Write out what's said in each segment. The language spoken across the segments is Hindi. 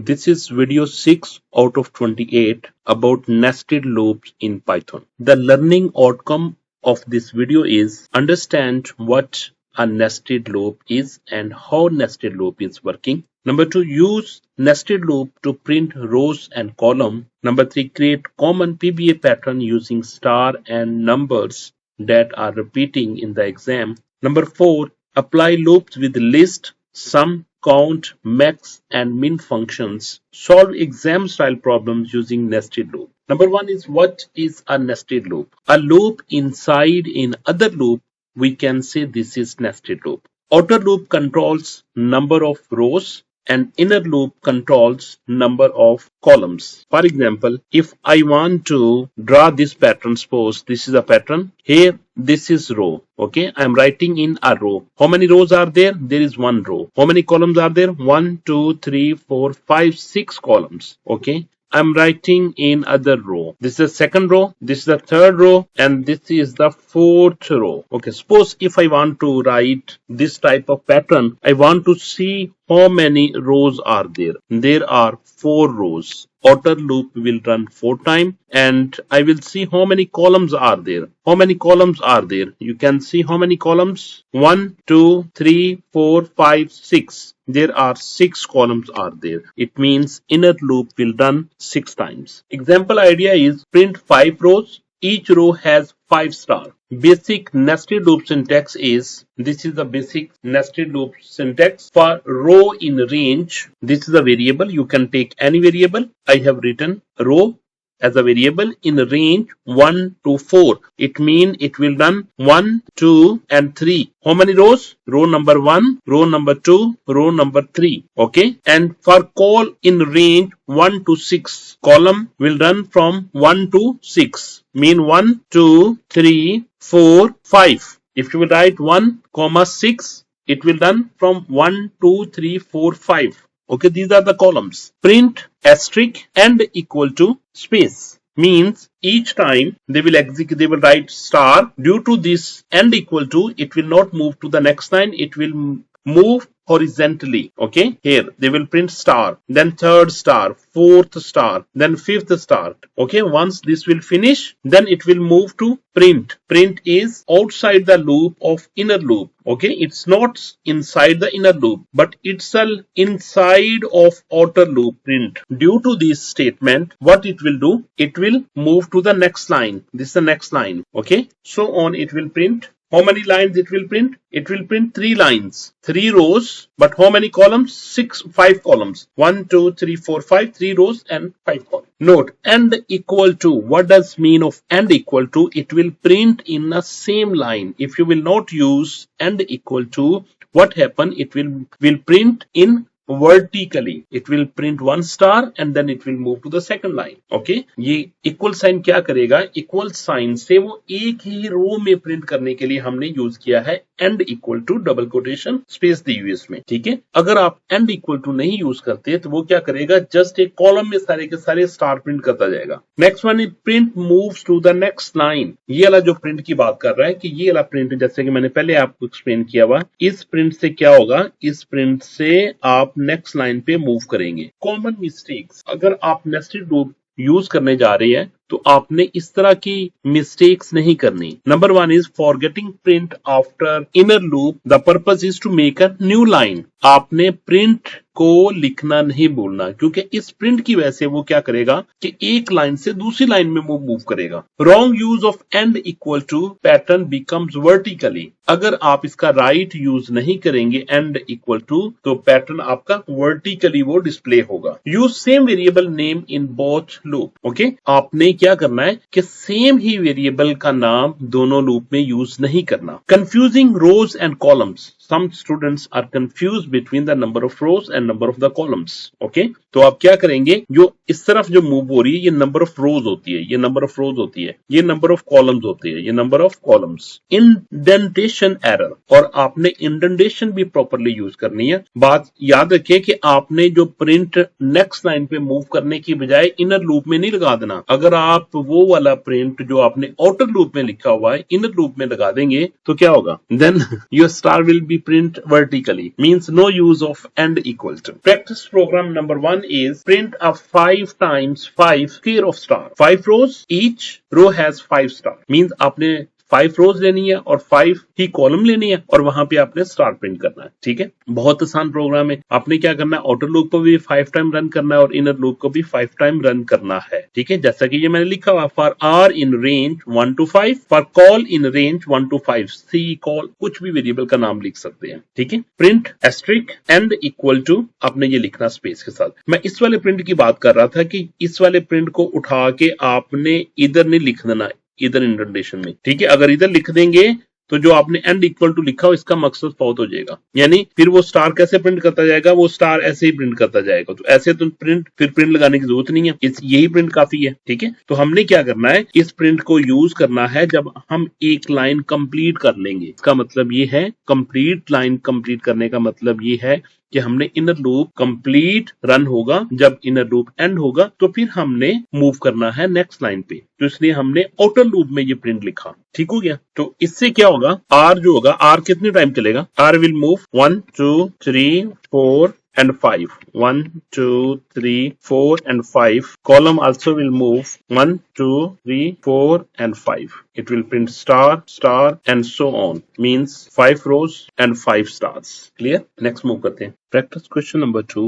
This is video 6 out of 28 about nested loops in Python. The learning outcome of this video is understand what a nested loop is and how nested loop is working. Number 2, use nested loop to print rows and column. Number 3, create common PBA pattern using star and numbers that are repeating in the exam. Number 4, apply loops with list, sum, count, max, and min functions. Solve exam style problems using nested loop. Number 1 is, what is a nested loop? A loop inside in other loop, we can say this is nested loop. Outer loop controls number of rows and inner loop controls number of columns. For example, if I want to draw this pattern, suppose this is a pattern. Here, this is row. Okay, I am writing in a row. How many rows are there? There is one row. How many columns are there? 1, 2, 3, 4, 5, 6 columns. Okay. I'm writing in other row. This is the second row, this is the third row, and this is the fourth row. Okay, suppose if I want to write this type of pattern, I want to see how many rows are there. There are 4 rows. Outer loop will run 4 times and I will see how many columns are there. How many columns are there? You can see how many columns? 1, 2, 3, 4, 5, 6. There are 6 columns are there. It means inner loop will run 6 times. Example idea is print 5 rows. Each row has 5 stars. Basic nested loop syntax is, this is the basic nested loop syntax. For row in range, this is a variable. You can take any variable. I have written row as a variable in range 1 to 4. It means it will run 1, 2 and 3. How many rows? Row number 1, row number 2, row number 3. Okay. And for call in range 1 to 6, column will run from 1 to 6. Mean 1, 2, 3, 4, 5. If you will write 1, 6, it will run from 1, 2, 3, 4, 5. Okay, these are the columns. Print asterisk and equal to space means each time they will execute, they will write star. Due to this and equal to, it will not move to the next line. It will move horizontally. Okay, here they will print star, then third star, fourth star, then fifth star. Okay, once this will finish, then it will move to print. Print is outside the loop of inner loop. Okay, it's not inside the inner loop, but it's inside of outer loop print. Due to this statement, what it will do? It will move to the next line. This is the next line. Okay, so on it will print. How many lines it will print? It will print 3 lines, 3 rows, but how many columns? 5 columns. 1, 2, 3, 4, 5, 3 rows and 5 columns. Note, and equal to. What does mean of and equal to? It will print in the same line. If you will not use and equal to, what happen? It will print in vertically. It will print 1 star and then it will move to the second line. Okay, ये इक्वल साइन क्या करेगा? इक्वल साइन से वो एक ही रो में प्रिंट करने के लिए हमने यूज किया है and equal to double quotation space दी हुई इसमें. ठीक है, अगर आप एंड इक्वल टू नहीं यूज करते तो वो क्या करेगा? जस्ट एक कॉलम में सारे के सारे स्टार प्रिंट करता जाएगा. Next one is print moves to the next line. ये वाला जो प्रिंट की बात कर रहा है कि ये वाला प्रिंट, जैसे कि मैंने पहले आपको एक्सप्लेन किया हुआ, इस प्रिंट से क्या होगा? इस प्रिंट से आप नेक्स्ट लाइन पे मूव करेंगे. कॉमन मिस्टेक्स, अगर आप नेस्टेड लूप यूज करने जा रहे हैं तो आपने इस तरह की मिस्टेक्स नहीं करनी. Number 1 is forgetting print after inner loop. The purpose is to make a new line. आपने प्रिंट को लिखना नहीं भूलना, क्योंकि इस प्रिंट की वजह से वो क्या करेगा कि एक लाइन से दूसरी लाइन में मूव करेगा. Wrong use of end equal to, pattern becomes vertically. अगर आप इसका राइट यूज नहीं करेंगे एंड इक्वल टू, तो पैटर्न आपका वर्टिकली वो डिस्प्ले होगा. Use same variable name in both loop. Okay, आपने क्या करना है कि सेम ही वेरिएबल का नाम दोनों लूप में यूज नहीं करना. Confusing rows and columns. Some students are confused between the number of rows and number of the columns. Okay, तो आप क्या करेंगे? जो इस तरफ जो मूव हो रही है ये नंबर ऑफ रोज होती है, ये नंबर ऑफ रोज होती है, ये नंबर ऑफ कॉलम्स होती है, ये number of columns. Indentation error, और आपने इंडेंटेशन भी प्रॉपरली यूज करनी है. बात याद रखिए कि आपने जो प्रिंट नेक्स्ट लाइन पे मूव करने की बजाय इनर लूप में नहीं लगा देना. अगर आप वो वाला प्रिंट जो आपने आउटर लूप में लिखा हुआ है इनर लूप में लगा देंगे तो क्या होगा? Then your star will be we print vertically, means no use of and equal to. Practice program number 1 is print a 5 times 5 square of star. 5 rows, each row has 5 star, means आपने 5 रोज लेनी है और 5 ही कॉलम लेनी है और वहां पे आपने स्टार प्रिंट करना है। ठीक है, बहुत आसान प्रोग्राम है। आपने क्या करना है, आउटर लूप को भी 5 टाइम रन करना है और इनर लूप को भी 5 टाइम रन करना है। ठीक है, जैसा कि ये मैंने लिखा हुआ, for r in range 1 to 5, for col in range 1 to 5, c col, कुछ भी वेरिएबल का नाम लिख सकते हैं। ठीक है, print asterisk end equal to, आपने ये लिखना स्पेस के साथ। मैं इस वाले प्रिंट की बात कर रहा था कि इस वाले प्रिंट को उठा के आपने इधर नहीं लिख देना, इधर इंडेंटेशन में। ठीक है, अगर इधर लिख देंगे तो जो आपने एंड इक्वल टू लिखा हो इसका मकसद बहुत हो जाएगा, यानी फिर वो स्टार कैसे प्रिंट करता जाएगा, वो स्टार ऐसे ही प्रिंट करता जाएगा। तो ऐसे तो प्रिंट लगाने की जरूरत नहीं है, यही प्रिंट काफी है। ठीक है, तो हमने क्या करना है, इस प्रिंट को यूज करना है जब हम एक लाइन कंप्लीट कर लेंगे। इसका मतलब ये है, कंप्लीट लाइन कंप्लीट करने का मतलब ये है कि हमने इनर लूप कंप्लीट रन होगा, जब इनर लूप एंड होगा तो फिर हमने मूव करना है नेक्स्ट लाइन पे। तो इसलिए हमने आउटर लूप में ये प्रिंट लिखा। ठीक हो गया, तो इससे क्या होगा, आर जो होगा, आर कितने टाइम चलेगा, are will move 1 2 3 4 and 5, 1 2 3 4 and 5. Column also will move 1 2 3 4 and 5. It will print star star and so on, means 5 rows and 5 stars. Clear? Next move करते हैं। Practice question number 2.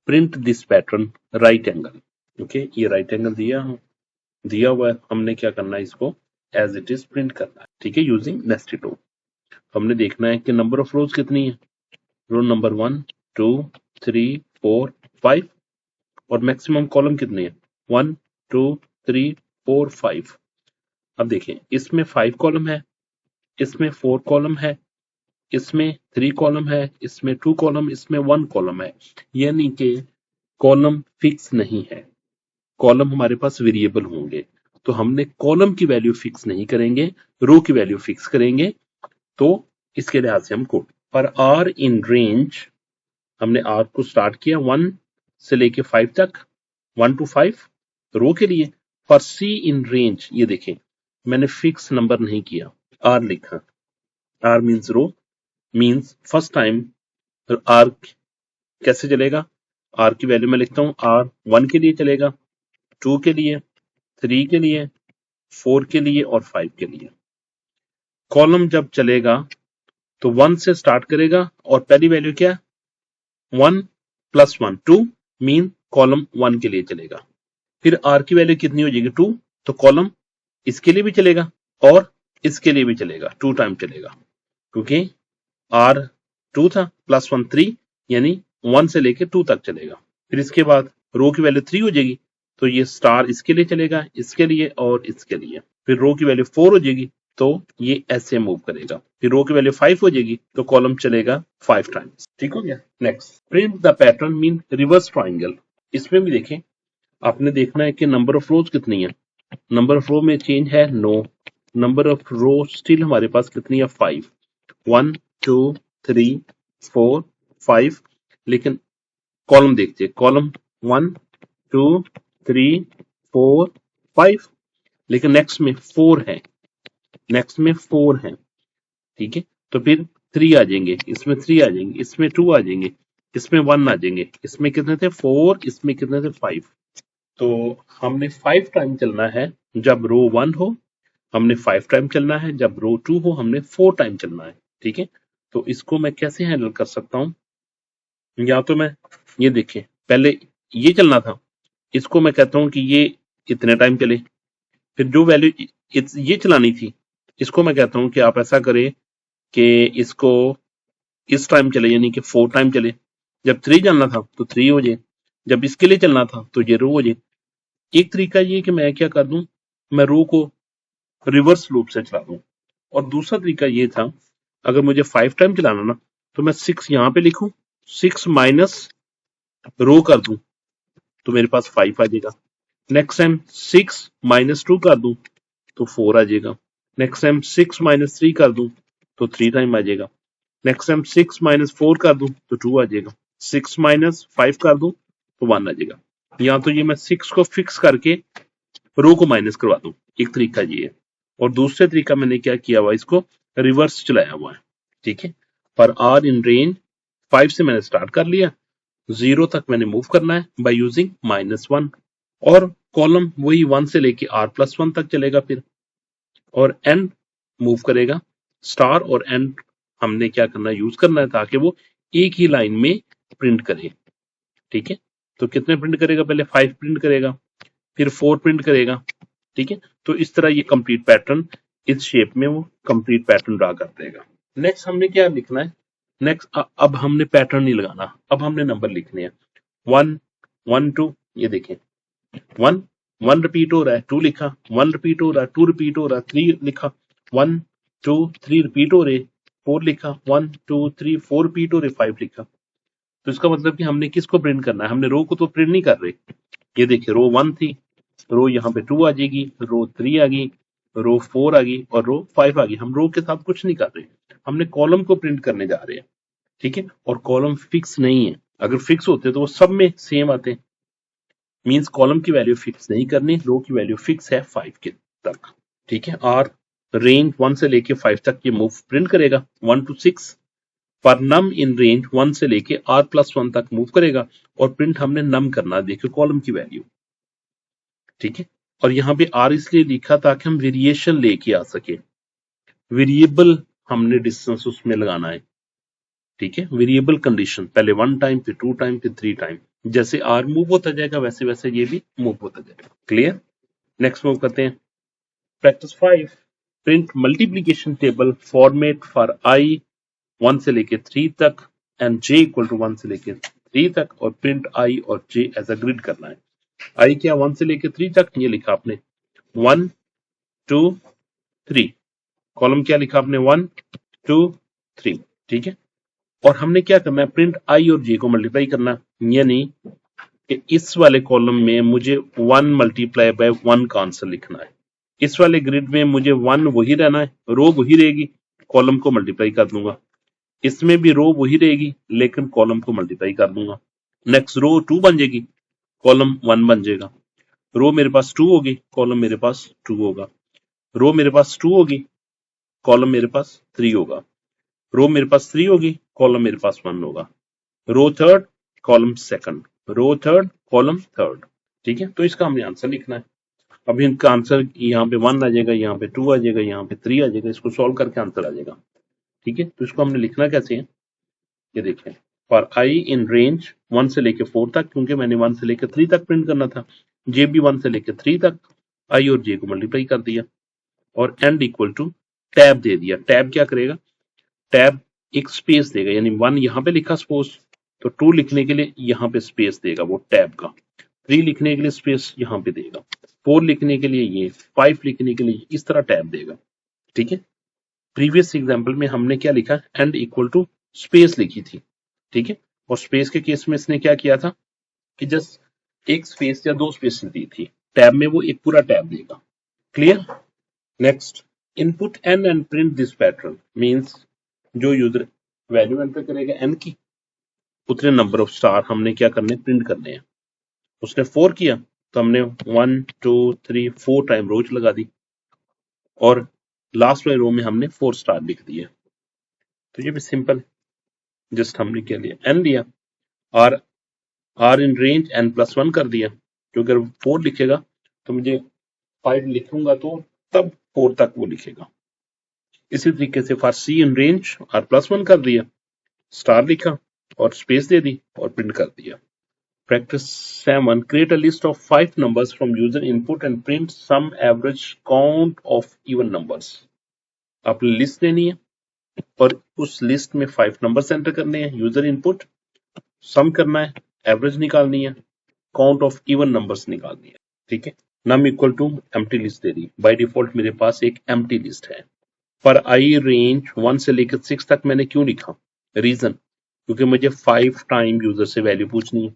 Print this pattern right angle. Okay, ये right angle दिया हुआ है, हमने क्या करना है, इसको as it is print करना है। ठीक है, using nested row। हमने देखना है कि number of rows कितनी है, रो नंबर 1 2 3 4 5 और मैक्सिमम कॉलम कितने हैं, 1 2 3 4 5। अब देखें, इसमें 5 कॉलम है, इसमें 4 कॉलम है, इसमें 3 कॉलम है, इसमें 2 कॉलम, इसमें 1 कॉलम है, यानी कि कॉलम फिक्स नहीं है। कॉलम हमारे पास वेरिएबल होंगे, तो हमने कॉलम की वैल्यू फिक्स नहीं करेंगे, रो की वैल्यू फिक्स करेंगे। तो इसके लिहाज से हम कोड पर आर इन रेंज, हमने आर को स्टार्ट किया 1 से लेके 5 तक, 1 to 5 रो के लिए। फॉर सी इन रेंज, ये देखें मैंने फिक्स नंबर नहीं किया, आर लिखा, r means row, means first time r कैसे चलेगा, आर की वैल्यू मैं लिखता हूं, आर 1 के लिए चलेगा, 2 के लिए, 3 के लिए, 4 के लिए और 5 के लिए। कॉलम जब चलेगा तो 1 से स्टार्ट करेगा और पहली वैल्यू क्या, 1 + 1 2, मीन कॉलम 1 के लिए चलेगा। फिर आर की वैल्यू कितनी हो जाएगी, 2, तो कॉलम इसके लिए भी चलेगा और इसके लिए भी चलेगा, 2 टाइम चलेगा, क्योंकि आर 2 था, +1 3, यानी 1 से लेके 2 तक चलेगा। फिर इसके बाद रो की वैल्यू 3 हो जाएगी, तो ये स्टार इसके लिए चलेगा, इसके लिए और इसके लिए। फिर रो की वैल्यू 4 हो जाएगी, तो ये ऐसे मूव करेगा। फिर रो की वैल्यू 5 हो जाएगी, तो कॉलम चलेगा 5 टाइम्स। ठीक हो गया। Next, print the pattern mean reverse triangle. इसमें भी देखें, आपने देखना है कि नंबर ऑफ रोज कितनी है, नंबर ऑफ रो में चेंज है, no. Number of row still हमारे पास कितनी है, 5, 1 2 3 4 5। लेकिन कॉलम देखते हैं, कॉलम 1 2 3 4 5, लेकिन नेक्स्ट में 4 है, नेक्स्ट में 4 है। ठीक है, तो फिर 3 आ जाएंगे, इसमें 3 आ जाएंगे, इसमें 2 आ जाएंगे, इसमें 1 आ जाएंगे, इसमें कितने थे, 4, इसमें कितने थे, 5। तो हमने 5 टाइम चलना है जब रो 1 हो, हमने 5 टाइम चलना है जब रो 2 हो, हमने 4 टाइम चलना है। ठीक है, तो इसको मैं कैसे हैंडल कर सकता हूं, या तो मैं ये देखें, पहले ये चलना था, इसको मैं कहता हूं कि ये इतने टाइम चले। फिर जो वैल्यू ये चलानी थी, इसको मैं कहता हूं कि आप ऐसा करें कि इसको इस टाइम चले, यानी कि 4 टाइम चले। जब 3 चलना था तो 3 हो जाए, जब इसके लिए चलना था तो ये रो हो जाए। एक तरीका ये कि मैं क्या कर दूं, मैं रो को रिवर्स लूप से चला दूं। और दूसरा तरीका ये था, अगर मुझे 5 टाइम चलाना ना, तो मैं 6 यहां पे लिखूं, 6 माइनस रो कर दूं, तो मेरे पास 5 आ जाएगा। नेक्स्ट टाइम 6 माइनस 2 कर दूं तो 4 आ जाएगा। नेक्स्ट टाइम 6 माइनस 3 कर दूं तो 3 टाइम आ जाएगा। नेक्स्ट टाइम 6 माइनस 4 कर दूं तो 2 आ जाएगा। 6 माइनस 5 कर दूं तो 1 आ जाएगा। या तो ये मैं 6 को फिक्स करके रो को माइनस करवा दूं, एक तरीका ये है। और दूसरे तरीका मैंने क्या किया हुआ, इसको रिवर्स चलाया हुआ है। ठीक है, फॉर आर इन रेंज 5 से मैंने स्टार्ट कर लिया, 0 तक मैंने मूव करना है बाय यूजिंग -1, और कॉलम वही 1 से लेके r+1 तक चलेगा फिर, और एंड मूव करेगा। स्टार और एंड हमने क्या करना है, यूज करना है ताकि वो एक ही लाइन में प्रिंट करे। ठीक है, तो कितने प्रिंट करेगा, पहले 5 प्रिंट करेगा, फिर 4 प्रिंट करेगा। ठीक है, तो इस तरह ये कंप्लीट पैटर्न, इस शेप में वो कंप्लीट पैटर्न ड्रा कर देगा। नेक्स्ट हमने क्या लिखना है, नेक्स्ट अब हमने पैटर्न नहीं लगाना, अब हमने नंबर लिखने हैं 1 1 2। ये देखें 1 1 रिपीट हो रहा है, 2 लिखा, 1 रिपीट हो रहा है, 2 रिपीट हो रहा है, 3 लिखा, 1 2 3 रिपीट हो रहे, 4 लिखा, 1 2 3 4 रिपीट हो रहे, 5 लिखा। तो इसका मतलब कि हमने किसको प्रिंट करना है, हमने रो को तो प्रिंट नहीं कर रहे। ये देखिए रो 1 थी, रो यहाँ पे 2 आ जाएगी, रो 3 आ गई, रो 4 आ गई और रो 5 आ गई। हम रो के साथ कुछ नहीं कर रहे, हमने कॉलम को प्रिंट करने जा रहे हैं। ठीक है, और कॉलम फिक्स नहीं है, अगर फिक्स होते तो वो सब में सेम आते, मींस कॉलम की वैल्यू फिक्स नहीं करनी, रो की वैल्यू फिक्स है 5 के तक। ठीक है, और रेंज 1 से लेके 5 तक ये मूव प्रिंट करेगा 1 to 6, पर नम इन रेंज 1 से लेके r+1 तक मूव करेगा, और प्रिंट हमने नम करना, देखिए कॉलम की वैल्यू। ठीक है, और यहाँ पे r इसलिए लिखा ताकि हम वेरिएशन लेके आ सके, वेरिएबल हमने डिस्टेंस उसमें लगाना है। ठीक है, वेरिएबल कंडीशन, पहले 1 टाइम, फिर 2 टाइम, फिर 3 टाइम, जैसे r मूव होता जाएगा वैसे वैसे ये भी मूव होता जाएगा। क्लियर, नेक्स्ट मूव करते हैं। Practice 5, print multiplication table format for i 1 से लेके 3 तक एंड j इक्वल टू 1 से लेके 3 तक, और प्रिंट i और j एज अ ग्रिड करना है। i क्या 1 से लेके 3 तक, ये लिखा आपने 1 2 3, कॉलम क्या लिखा आपने 1 2 3। ठीक है, और हमने क्या करना है, प्रिंट i और j को मल्टीप्लाई करना है, यानी कि इस वाले कॉलम में मुझे 1 मल्टीप्लाई बाय 1 का आंसर लिखना है, इस वाले ग्रिड में मुझे 1 वही रहना है, रो वही रहेगी, कॉलम को मल्टीप्लाई कर दूंगा, इसमें भी रो वही रहेगी लेकिन कॉलम को मल्टीप्लाई कर दूंगा। नेक्स्ट रो 2 बन जाएगी, कॉलम 1 बन जाएगा, रो मेरे पास 2 होगी, कॉलम मेरे पास 2 होगा, रो मेरे पास 2 होगी, कॉलम मेरे पास 3 होगा, रो मेरे पास 3 होगी, कॉलम मेरे पास 1 होगा, row third, column second, row third, column third. ठीक है, तो इसका हमने आंसर लिखना है। अभी इनका आंसर यहाँ पे 1 आ जाएगा, यहाँ पे 2 आ जाएगा, यहाँ पे 3 आ जाएगा, इसको सॉल्व करके आंसर आ जाएगा। ठीक है, तो इसको हमने लिखना कैसे है, ये देखें, फॉर i इन रेंज 1 से लेके 4 तक, क्योंकि मैंने 1 से लेके 3 तक प्रिंट करना था, j भी 1 से लेके 3 तक, i और j को मल्टीप्लाई कर दिया, और एंड इक्वल टू टैब दे दिया। टैब क्या करेगा, टैब एक स्पेस देगा, यानी 1 यहाँ पे लिखा सपोज, तो 2 लिखने के लिए यहाँ पे स्पेस देगा वो टैब का, 3 लिखने के लिए स्पेस यहाँ पे देगा, 4 लिखने के लिए ये, 5 लिखने के लिए इस तरह टैब देगा। ठीक है, प्रीवियस एग्जांपल में हमने क्या लिखा, एंड इक्वल टू स्पेस लिखी थी। ठीक है, और स्पेस के केस में इसने क्या किया था कि जस्ट एक स्पेस या 2 स्पेस दी थी, टैब में वो एक पूरा टैब देगा। Clear, next, input n and print this pattern, means जो यूजर वैल्यू एंटर करेगा n की, उतने नंबर ऑफ स्टार हमने क्या करने, प्रिंट करने हैं। उसने 4 किया तो हमने 1 2 3 4 टाइम रोज लगा दी, और लास्ट वाले रो में हमने 4 स्टार लिख दिए। तो ये भी सिंपल, जस्ट हमने क्या लिया, n लिया, r इन रेंज n+1 कर दिया, क्योंकि अगर 4 लिखेगा तो मुझे 5 लिखूंगा तो तब 4 तक वो लिखेगा। इसी तरीके से for c in range r+1 कर दिया, स्टार लिखा और स्पेस दे दी और प्रिंट कर दिया। Practice 7, create a list of 5 numbers from user input and print sum average count of even numbers. आपने लिस्ट लेनी है और उस लिस्ट में 5 नंबर्स एंटर करने हैं, यूजर इनपुट, सम करना है, एवरेज निकालनी है, काउंट ऑफ इवन नंबर्स निकालनी है। ठीक है, num equal to empty list दे दी, बाय डिफॉल्ट मेरे पास एक एम्प्टी लिस्ट है। पर आई रेंज 1 से लेकर 6 तक मैंने क्यों लिखा, रीजन, क्योंकि मुझे 5 टाइम यूजर से वैल्यू पूछनी है।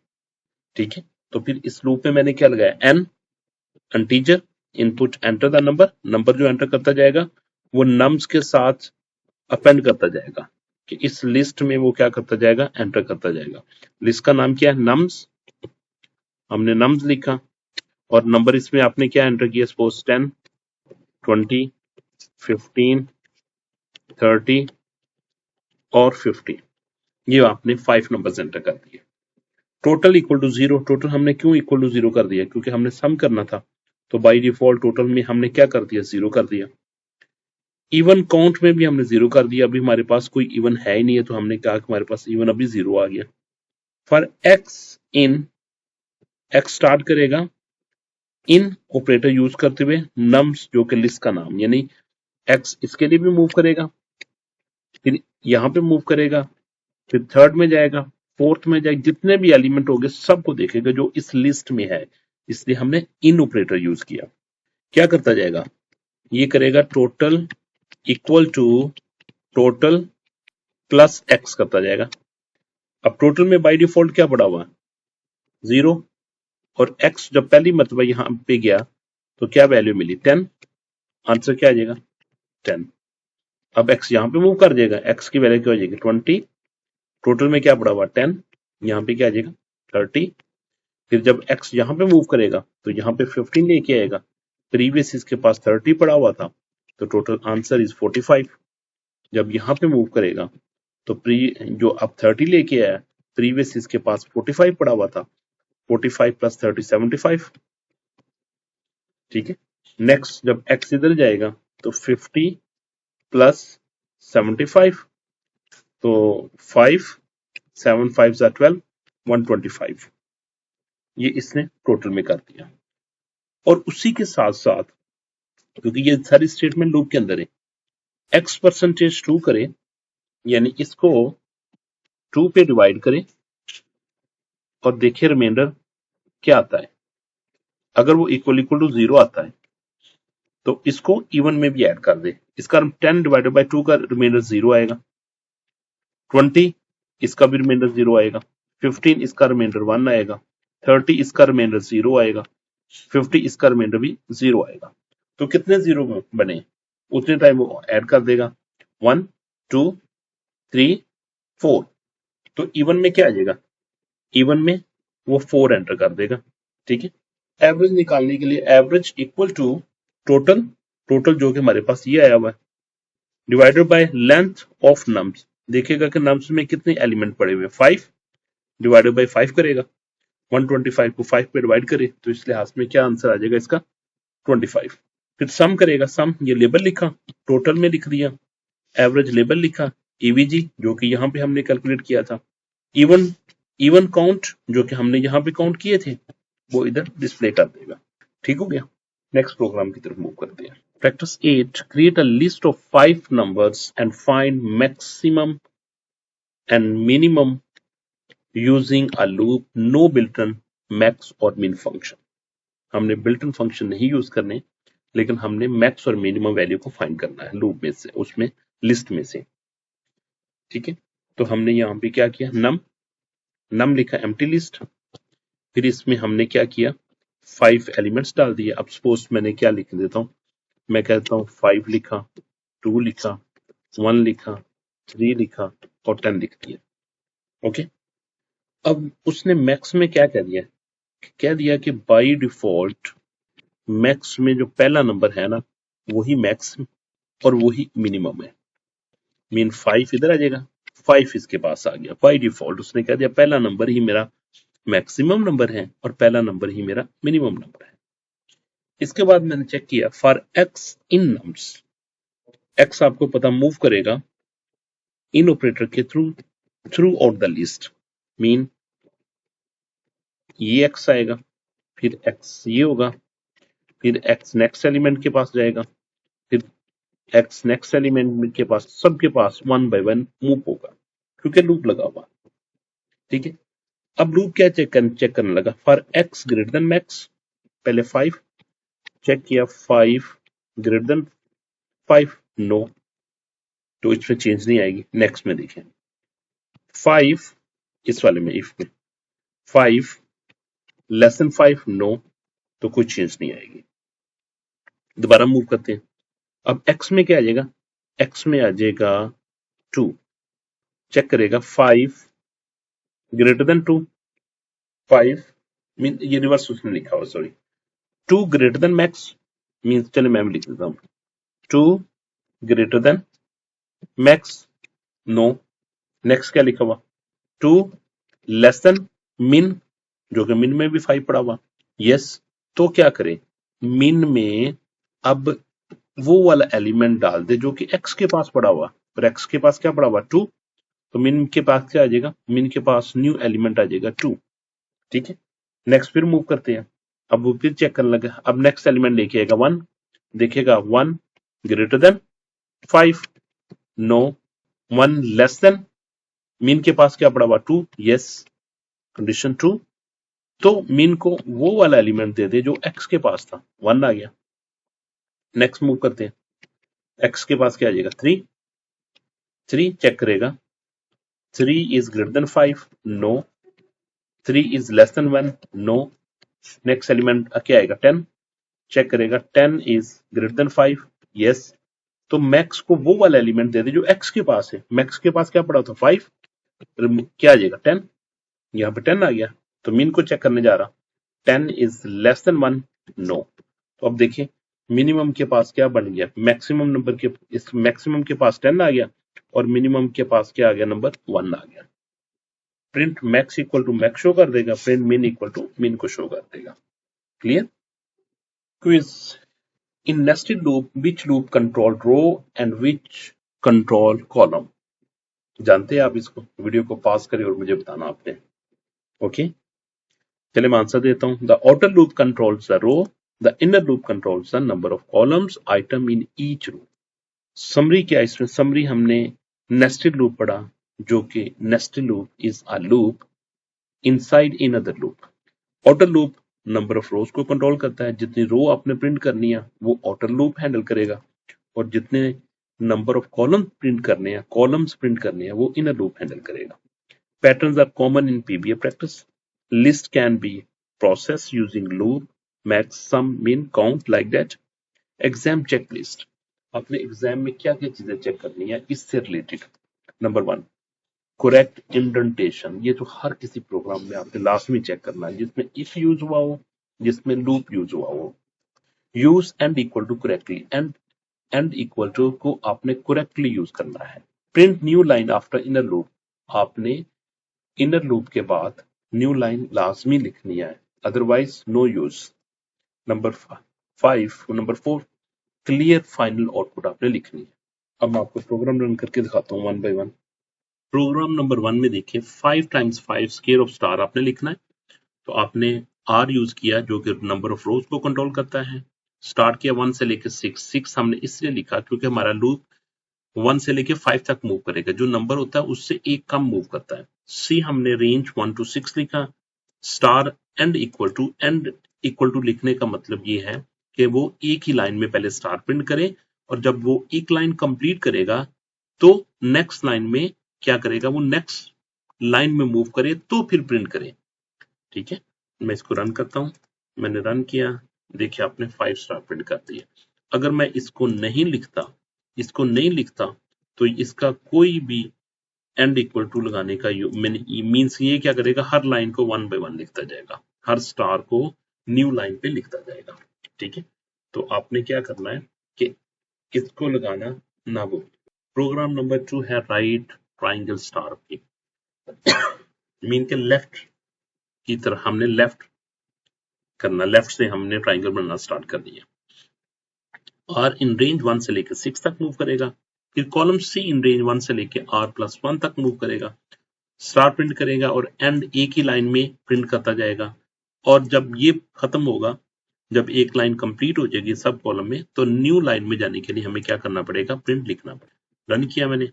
ठीक है, तो फिर इस लूप में मैंने क्या लगाया, n integer input enter the number, number जो एंटर करता जाएगा वो नम्स के साथ अपेंड करता जाएगा, कि इस लिस्ट में वो क्या करता जाएगा, एंटर करता जाएगा। लिस्ट का नाम क्या है, नम्स, हमने नम्स लिखा, और नंबर इसमें आपने क्या एंटर किया, सपोज 10 20 15 30 और 50। ये आपने 5 नंबर्स एंटर कर दिए। Total equal to 0। टोटल हमने क्यों इक्वल टू 0 कर दिया? क्योंकि हमने सम करना था, तो बाय डिफॉल्ट टोटल में हमने क्या कर दिया? 0 कर दिया। इवन काउंट में भी हमने 0 कर दिया। अभी हमारे पास कोई इवन है ही नहीं है, तो हमने कहा कि हमारे पास इवन अभी 0 आ गया। For x in, x start करेगा इन ऑपरेटर यूज करते हुए नम्स, जो कि लिस्ट का नाम, यानी एक्स इसके लिए भी मूव करेगा, फिर यहां पे मूव करेगा, फिर थर्ड में जाएगा, फोर्थ में जाएगा, जितने भी एलिमेंट होंगे सबको देखेगा जो इस लिस्ट में है। इसलिए हमने इन ऑपरेटर यूज किया। क्या करता जाएगा? ये करेगा total equal to total plus x करता जाएगा। अब टोटल में बाय डिफॉल्ट क्या पड़ा हुआ? 0। और एक्स जब पहली मरतबा यहां पे गया तो क्या वैल्यू मिली? 10। आंसर क्या आ जाएगा? 10। अब एक्स यहां पे मूव कर जाएगा, एक्स की वैल्यू क्या हो जाएगी? 20। टोटल में क्या पड़ा हुआ? 10। यहाँ पे क्या आ जाएगा? 30। फिर जब एक्स यहाँ पे मूव करेगा तो यहाँ पे 15 लेके आएगा। प्रीवियस इसके पास 30 पड़ा हुआ था, तो टोटल आंसर इज 45। जब यहाँ पे मूव करेगा तो जो अब 30 लेके आया, प्रीवियस इसके पास 45 पड़ा हुआ था, 45 प्लस 30 75। ठीक है। नेक्स्ट जब एक्स इधर जाएगा तो 50 प्लस 75, तो 5 7 5 12 125। ये इसने टोटल में कर दिया। और उसी के साथ साथ, क्योंकि ये सारी स्टेटमेंट लूप के अंदर है, एक्स परसेंटेज 2 करें, यानी इसको 2 पे डिवाइड करें और देखिए रिमाइंडर क्या आता है। अगर वो इक्वल टू 0 आता है तो इसको इवन में भी ऐड कर दे। इसका 10 डिवाइडेड बाय 2 का रिमाइंडर 0 आएगा, 20 इसका भी रिमाइंडर 0 आएगा, 15 इसका रिमाइंडर 1 आएगा, 30 इसका रिमाइंडर 0 आएगा, 50 इसका रिमाइंडर भी 0 आएगा। तो कितने 0 बने उतने टाइम वो ऐड कर देगा, 1 2 3 4। तो इवन में क्या आ जाएगा? इवन में वो 4 एंटर कर देगा। ठीक है। एवरेज निकालने के लिए average equal to total, total जो कि हमारे पास ये आया हुआ है, divided by length of nums. देखिएगा कि नम्स में कितने एलिमेंट पड़े हुए हैं, 5 डिवाइडेड बाय 5 करेगा, 125 को 5 पे डिवाइड करे तो इस लिहाज में क्या आंसर आ जाएगा इसका? 25। फिर सम करेगा, सम ये लेबल लिखा, टोटल में लिख दिया, एवरेज लेबल लिखा, ईवीजी जो कि यहाँ पे हमने कैलकुलेट किया था, इवन इवन काउंट जो कि हमने यहाँ पे काउंट किए थे वो इधर डिस्प्ले कर देगा। ठीक हो गया। नेक्स्ट प्रोग्राम की तरफ मूव करते हैं। Practice 8, create a list of 5 numbers and find maximum and minimum using a loop, no builtin max और मिन फंक्शन। हमने बिल्टन फंक्शन नहीं यूज करने, लेकिन हमने मैक्स और मिनिमम वैल्यू को फाइंड करना है लूप में से, उसमें लिस्ट में से। ठीक है। तो हमने यहाँ पे क्या किया, नम लिखा, एम्प्टी लिस्ट। फिर इसमें हमने क्या किया, 5 एलिमेंट्स डाल दिए। अब सपोज मैंने क्या लिख देता हूँ, मैं कहता हूँ 5 लिखा, 2 लिखा, 1 लिखा, 3 लिखा और 10 लिख दिया। ओके। अब उसने मैक्स में क्या कह दिया कि बाय डिफॉल्ट मैक्स में जो पहला नंबर है ना, वही मैक्स और वही मिनिमम है। मीन 5 इधर आ जाएगा, 5 इसके पास आ गया। बाय डिफॉल्ट उसने कह दिया पहला नंबर ही मेरा मैक्सिमम नंबर है और पहला नंबर ही मेरा मिनिमम नंबर है। इसके बाद मैंने चेक किया for x in nums, x आपको पता मूव करेगा इन ऑपरेटर के through out the list. Mean ये एक्स आएगा, फिर एक्स ये होगा, फिर एक्स नेक्स्ट एलिमेंट के पास जाएगा, फिर एक्स नेक्स्ट एलिमेंट के पास, सबके पास 1 बाय 1 मूव होगा क्योंकि लूप लगा हुआ। ठीक है। अब लूप क्या चेक करने लगा, for x greater than max, पहले 5 चेक किया, 5 ग्रेटर देन 5 नो, तो इसमें चेंज नहीं आएगी। नेक्स्ट में देखें 5, इस वाले में इफ में 5 लेस देन 5 नो, तो कोई चेंज नहीं आएगी। दोबारा मूव करते हैं। अब एक्स में क्या आ जाएगा, एक्स में आ जाएगा 2, चेक करेगा 5 ग्रेटर देन 2, 5 मीन ये रिवर्स उसने लिखा हुआ, sorry, 2 greater than max means, चले मैं लिख देता हूं, 2 greater than max no, next क्या लिखा हुआ, 2 लेस देन मिन, जो कि मिन में भी 5 पड़ा हुआ, यस। तो क्या करें, मिन में अब वो वाला एलिमेंट डाल दे जो कि x के पास पड़ा हुआ, और x के पास क्या पड़ा हुआ, 2, तो मिन के पास क्या आ जाएगा, मिन के पास न्यू एलिमेंट आ जाएगा 2। ठीक है, नेक्स्ट फिर मूव करते हैं। अब वो फिर चेक करने लगे, अब नेक्स्ट एलिमेंट लेके आएगा 1, देखेगा 1 greater than 5, no. 1 less than, min के पास क्या पड़ा हुआ, 2, यस, कंडीशन ट्रू। तो मीन को वो वाला एलिमेंट दे दे जो x के पास था, 1 आ गया। नेक्स्ट मूव करते हैं, x के पास क्या आ जाएगा, 3, 3 चेक करेगा, 3 is greater than 5, no. 3 is less than 1, no. Next element क्या आएगा, 10, चेक करेगा, 10 इज ग्रेटर देन 5, यस। तो मैक्स को वो वाला एलिमेंट दे दे जो x के पास है, मैक्स के पास क्या पड़ा था, 5, क्या आ जाएगा, 10, यहाँ पे 10 आ गया। तो मीन को चेक करने जा रहा, 10 इज लेस देन 1, नो। तो अब देखिए मिनिमम के पास क्या बन गया, मैक्सिमम नंबर के, इस मैक्सिमम के पास 10 आ गया और मिनिमम के पास क्या आ गया, नंबर 1 आ गया। Print max equal to max show कर देगा, प्रिंट मिन इक्वल टू मिन को शो कर देगा। Clear. Quiz, in nested loop which loop control row and which control column. जानते हैं आप इसको, वीडियो को पॉज करें और मुझे बताना आपने। ओके, चलिए मैं आंसर देता हूं। The outer loop controls the row, the inner loop controls the number of columns item in each row. Summary क्या है इसमें, समरी हमने नेस्टेड लूप पढ़ा, जो कि nested loop is a loop inside in other loop. Outer loop number of रोज को कंट्रोल करता है, जितनी रो आपने प्रिंट करनी है वो आउटर लूप हैंडल करेगा, और जितने नंबर ऑफ कॉलम प्रिंट करने हैं, कॉलम्स प्रिंट करने हैं, वो इनर लूप हैंडल करेगा। Patterns are common in PBA practice. List can be processed using loop, max, sum, min, count like that. Exam checklist. आपने एग्जाम में क्या क्या चीजें चेक करनी है इससे रिलेटेड। नंबर 1, करेक्ट इंडेंटेशन, ये तो हर किसी प्रोग्राम में आपने लास्ट में चेक करना है, जिसमें इफ यूज हुआ हो, जिसमें लूप यूज हुआ हो। Use end equal to correctly, end equal to को आपने करेक्टली यूज करना है। Print new line after inner loop, आपने इनर लूप के बाद न्यू लाइन लाजमी लिखनी है, otherwise no use. Number 4, clear final output आपने लिखनी है। अब मैं आपको प्रोग्राम रन करके दिखाता हूँ 1 by 1। प्रोग्राम नंबर 1 में देखिए 5 times 5 स्क्वायर ऑफ स्टार आपने लिखना है। तो आपने आर यूज किया जो कि नंबर ऑफ रोज को कंट्रोल करता है। स्टार्ट किया 1 से लेकर 6 हमने इसलिए लिखा क्योंकि हमारा लूप 1 से लेके 5 तक मूव करेगा, जो नंबर होता है उससे एक कम मूव करता है। सी हमने रेंज 1 to 6 लिखा। स्टार एंड इक्वल टू लिखने का मतलब ये है कि वो एक ही लाइन में पहले स्टार प्रिंट करे, और जब वो एक लाइन कंप्लीट करेगा तो नेक्स्ट लाइन में क्या करेगा, वो नेक्स्ट लाइन में मूव करे तो फिर प्रिंट करे। ठीक है, मैं इसको रन करता हूं। मैंने रन किया, देखिए आपने 5 स्टार प्रिंट कर दिया। अगर मैं इसको नहीं लिखता तो इसका कोई भी एंड इक्वल टू लगाने का मीन्स ये क्या करेगा, हर लाइन को 1 by 1 लिखता जाएगा, हर स्टार को न्यू लाइन पे लिखता जाएगा। ठीक है, तो आपने क्या करना है कि इसको लगाना ना भूल। प्रोग्राम नंबर 2 है राइट ट्राइंगल स्टार की, मीन के लेफ्ट की तरफ हमने लेफ्ट करना, लेफ्ट से हमने ट्राइंगल बनाना स्टार्ट कर दिया। आर इन रेंज 1 से लेकर 6 तक मूव करेगा। फिर कॉलम सी इन रेंज 1 से लेकर r+1 तक मूव करेगा, स्टार प्रिंट करेगा और एंड एक ही लाइन में प्रिंट करता जाएगा। और जब ये खत्म होगा, जब एक लाइन कंप्लीट हो जाएगी सब कॉलम में, तो न्यू लाइन में जाने के लिए हमें क्या करना पड़ेगा, प्रिंट लिखना पड़ेगा। रन किया मैंने,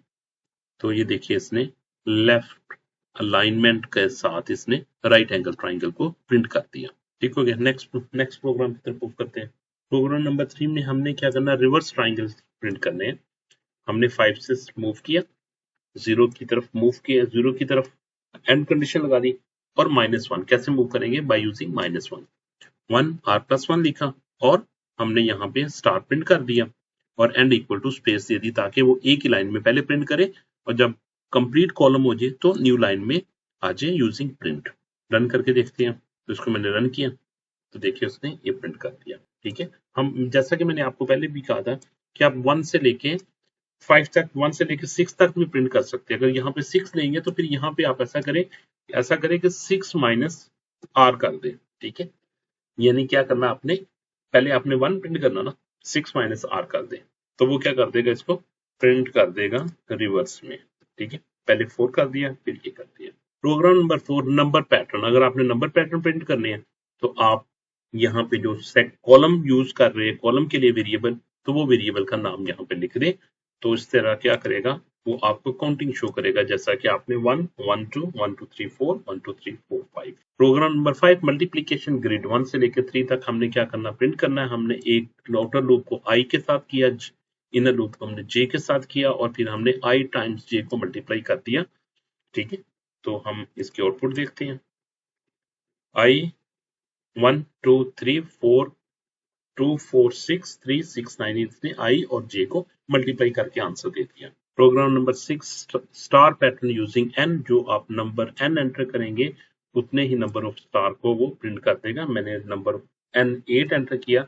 तो ये देखिए इसने लेफ्ट अलाइनमेंट के साथ इसने राइट एंगल ट्राइंगल को प्रिंट कर दिया। ठीक हो गया। नेक्स्ट प्रोग्राम की तरफ मूव करते हैं। प्रोग्राम नंबर 3 में हमने क्या करना, रिवर्स ट्राइंगल प्रिंट करने हैं। हमने 5 से मूव किया, 0 की तरफ मूव किया, 0 की तरफ एंड कंडीशन लगा दी, और -1 कैसे मूव करेंगे, बाय यूजिंग -1। 1 r+1 लिखा और हमने यहाँ पे स्टार प्रिंट कर दिया और एंड इक्वल टू स्पेस दे दी, ताकि वो एक ही लाइन में पहले प्रिंट करे और जब कंप्लीट कॉलम हो जाए तो न्यू लाइन में आ जाए यूजिंग प्रिंट। रन करके देखते हैं, तो इसको मैंने रन किया तो देखिए उसने ये प्रिंट कर दिया। ठीक है, हम जैसा कि मैंने आपको पहले भी कहा था कि आप 1 से लेके 5 तक, 1 से लेकर 6 तक भी प्रिंट कर सकते हैं। अगर यहाँ पे 6 लेंगे तो फिर यहाँ पे आप ऐसा करें कि 6 माइनस आर कर दें, ठीक है। यानी क्या करना आपने, पहले आपने 1 प्रिंट करना ना, 6 माइनस आर कर दें, तो वो क्या कर देगा, इसको प्रिंट कर देगा रिवर्स में, ठीक है। पहले 4 कर दिया, फिर ये कर दिया। Program number 4, number pattern. अगर आपने नंबर पैटर्न प्रिंट करने हैं तो आप यहाँ पे जो कॉलम यूज कर रहे हैं, कॉलम के लिए वेरिएबल, तो वो वेरिएबल का नाम यहाँ पे लिख दें। तो इस तरह क्या करेगा, वो आपको काउंटिंग शो करेगा, जैसा कि आपने 1 1 2 1 2 3 4 1 2 3 4 5। Programme number 5, multiplication grid. 1 से लेकर 3 तक हमने क्या करना, प्रिंट करना है। हमने एक आउटर लूप को i के साथ किया, इनर लूप को हमने j के साथ किया, और फिर हमने i टाइम्स j को मल्टीप्लाई कर दिया, ठीक है। तो हम इसके आउटपुट देखते हैं। i 1 2 3 4 2 4 6 3 6 9, इसने i और j को मल्टीप्लाई करके आंसर दे दिया। Program number 6, star pattern using n। जो आप नंबर n एंटर करेंगे उतने ही नंबर ऑफ स्टार को वो प्रिंट कर देगा। मैंने नंबर n 8 एंटर किया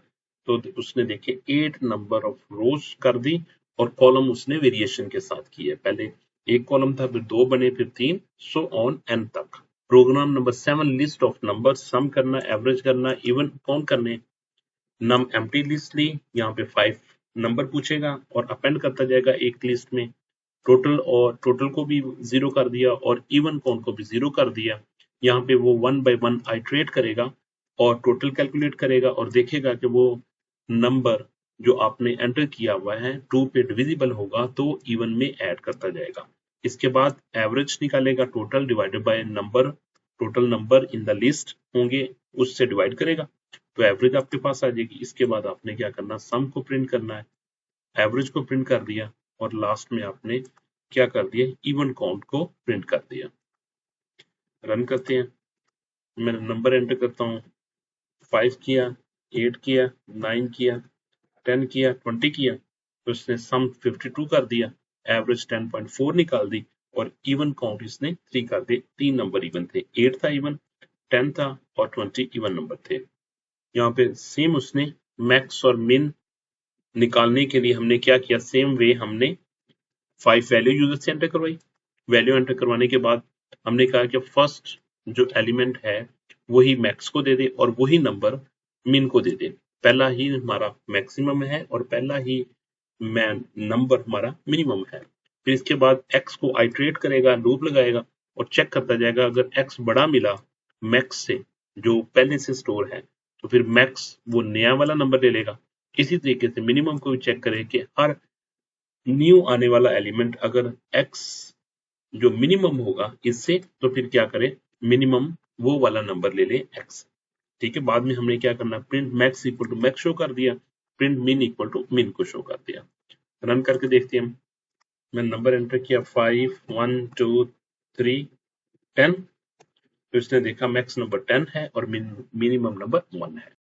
तो उसने देखे 8 नंबर ऑफ रोज कर दी, और कॉलम उसने वेरिएशन के साथ की है। पहले एक कॉलम था, फिर 2 बने, फिर 3, सो ऑन n तक। Program number 7, list of number. Sum करना, एवरेज करना, इवन काउंट करने। नम एम्प्टी लिस्ट ली, यहाँ पे 5 नंबर पूछेगा और अपेंड करता जाएगा एक लिस्ट में। टोटल, और टोटल को भी 0 कर दिया और इवन काउंट को भी 0 कर दिया। यहाँ पे वो 1 बाय 1 आइट्रेट करेगा और टोटल कैलकुलेट करेगा और देखेगा कि वो नंबर जो आपने एंटर किया हुआ है 2 पे डिविजिबल होगा तो इवन में ऐड करता जाएगा। इसके बाद एवरेज निकालेगा, total divided by number, total number in the list होंगे उससे डिवाइड करेगा, तो एवरेज आपके पास आ जाएगी। इसके बाद आपने क्या करना, सम को प्रिंट करना है, एवरेज को प्रिंट कर दिया, और लास्ट में आपने क्या कर दिया, इवन काउंट को प्रिंट कर दिया। रन करते हैं, मैं नंबर एंटर करता हूँ, 5 किया, 8 किया, 9 किया, 10 किया, 20 किया, तो इसने सम 52 कर दिया, एवरेज 10.4 निकाल दी, और इवन काउंट इसने 3 कर दिए। 3 नंबर इवन थे, 8 था इवन, 10 था और 20 इवन नंबर थे। यहाँ पे सेम उसने मैक्स और मिन निकालने के लिए हमने क्या किया, सेम वे हमने 5 वैल्यू यूजर से एंटर करवाई। वैल्यू एंटर करवाने के बाद हमने कहा कि फर्स्ट जो एलिमेंट है वही मैक्स को दे दे और वही नंबर मिन को दे दे। पहला ही हमारा मैक्सिमम है और पहला ही नंबर हमारा मिनिमम है। फिर इसके बाद एक्स को आइट्रेट करेगा, लूप लगाएगा और चेक करता जाएगा। अगर एक्स बड़ा मिला मैक्स से जो पहले से स्टोर है तो फिर मैक्स वो नया वाला नंबर ले लेगा। इसी तरीके से मिनिमम को भी चेक करें कि हर न्यू आने वाला एलिमेंट अगर एक्स जो मिनिमम होगा इससे, तो फिर क्या करें, मिनिमम वो वाला नंबर ले ले एक्स, ठीक है। बाद में हमने क्या करना, print max equal to max show कर दिया, प्रिंट मिन इक्वल टू मिन को शो कर दिया। रन करके देखते हैं हम, मैं नंबर एंटर किया 5 1 2 3 10, तो इसने देखा मैक्स नंबर 10 है और मिनिमम नंबर 1 है।